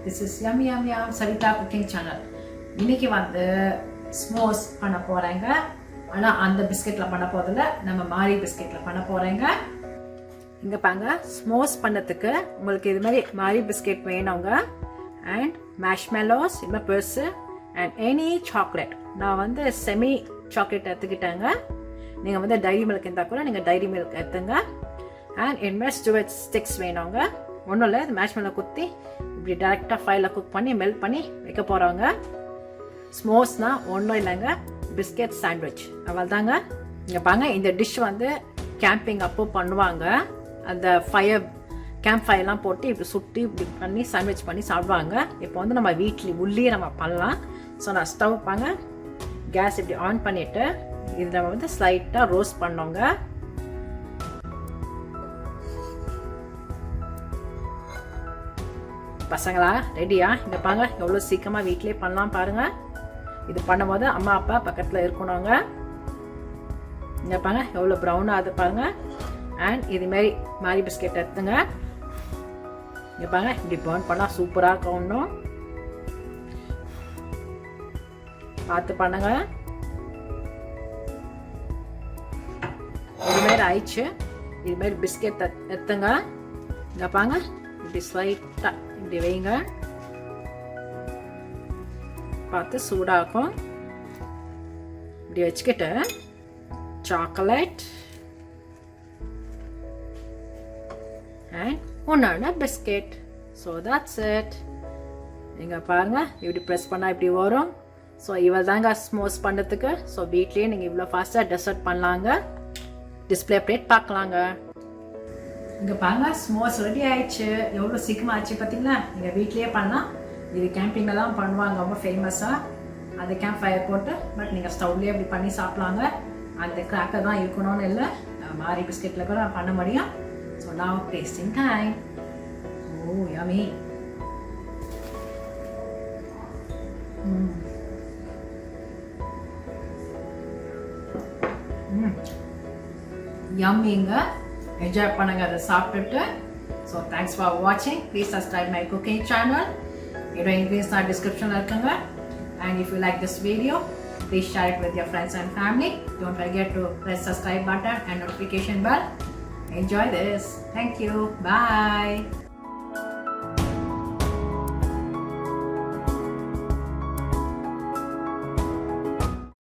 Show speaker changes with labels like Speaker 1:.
Speaker 1: This is Yummy Yum Yum Savita Cooking Channel. இன்னைக்கு வந்து s'mores பண்ண போறேங்க. ஆனா அந்த பிஸ்கட்ல பண்ண போறதில்ல, நம்ம மாரி பிஸ்கட்ல பண்ண போறேங்க. இங்க பாருங்க, ஸ்மோர்ஸ் பண்ணதுக்கு உங்களுக்கு இது மாதிரி மாரி பிஸ்கட் வேணுங்க. அண்ட் மார்ஷ்மெல்லோஸ் இந்த பெருசு அண்ட் எனி சாக்லேட். நான் வந்து செமி சாக்லேட் எடுத்துக்கிட்டேங்க. நீங்க வந்து டைரி மில்க் இருந்தா கூட நீங்க டைரி மில்க் எடுத்துங்க. அண்ட் இன்வெஸ்ட் ஸ்டுவர்ட் ஸ்டிக்ஸ் வேணுங்க. ஒன்றும் இல்லை, மார்ஷ்மெல்லோ குத்தி இப்படி டேரெக்டாக ஃபைலில் குக் பண்ணி மெல்ட் பண்ணி வைக்க போகிறவங்க. ஸ்மோர்ஸ்னால் ஒன்றும் இல்லைங்க, பிஸ்கெட் சாண்ட்விச் அவள் தாங்க. இங்கே பாருங்க, இந்த டிஷ் வந்து கேம்பிங் அப்போ பண்ணுவாங்க. அந்த கேம்ப் ஃபயர்லாம் போட்டு இப்படி சுட்டி இப்படி பண்ணி சாண்ட்விச் பண்ணி சாப்பிடுவாங்க. இப்போ வந்து நம்ம வீட்டில் உள்ளே நம்ம பண்ணலாம். ஸோ நான் ஸ்டவ் பாங்க, கேஸ் இப்படி ஆன் பண்ணிவிட்டு இது நம்ம வந்து ஸ்லைட்டாக ரோஸ்ட் பண்ணோங்க. பசங்களா ரெடியா? இங்கே பாருங்க, எவ்வளோ சீக்கிரமாக வீட்டிலே பண்ணலாம் பாருங்க. இது பண்ணும்போது அம்மா அப்பா பக்கத்தில் இருக்கணுங்க. இங்கே பாருங்க எவ்வளோ ப்ரௌனாக அது பாருங்க. அண்ட் இதுமாரி மாரி பிஸ்கெட் எடுத்துங்க. இங்கே பாருங்க, இப்படி பர்ன் பண்ணால் சூப்பராக இருக்கும். ஒன்றும் பார்த்து பண்ணுங்க. இதுமாரி ஆயிடுச்சு. இதுமாரி பிஸ்கெட் எடுத்துங்க. இங்கே பாருங்க, இப்படி ஸ்லைட்டாக இப்படி வைங்க. பார்த்து சூடாகும். இப்படி வச்சுக்கிட்டு சாக்லேட் அண்ட் ஒன்று பிஸ்கெட். So that's it. நீங்கள் பாருங்கள், இப்படி ப்ரெஸ் பண்ணால் இப்படி வரும். ஸோ இவள் தாங்க ஸ்மோர்ஸ் பண்ணுறதுக்கு. ஸோ வீட்லேயே நீங்கள் இவ்வளோ ஃபாஸ்ட்டாக டெசர்ட் பண்ணலாங்க. டிஸ்பிளே பிளேட் பார்க்கலாங்க. இங்கே பாருங்க, ஸ்மோர்ஸ் ரெடி ஆயிடுச்சு. எவ்வளோ சீக்கிரமாக ஆச்சு பார்த்தீங்களா? நீங்கள் வீட்லேயே பண்ணலாம். இது கேம்பிங்கில் தான் பண்ணுவாங்க, ரொம்ப ஃபேமஸாக. அந்த கேம்ப் ஃபயர் போட்டு பட் நீங்கள் ஸ்டவ்லேயே அப்படி பண்ணி சாப்பிட்லாங்க. அந்த கிராக்கர் தான் இருக்கணும்னு இல்லை, மாரி பிஸ்கெட்டில் கூட பண்ண முடியும். ஸோ நான் டேஸ்டிங் டைம். ஓ யம்மி. யம்மிங்க. என்ஜாய் பண்ணுங்க அதை சாப்பிட்டுட்டு. ஸோ தேங்க்ஸ் ஃபார் வாட்சிங். Please subscribe my cooking channel. என்னோட இன்க்ரீடியன்ஸ் நான் டிஸ்கிரிப்ஷனில் இருக்குங்க. And if you like this video, please share it with your friends and family. Don't forget to press subscribe button and notification bell. Enjoy this. Thank you. Bye.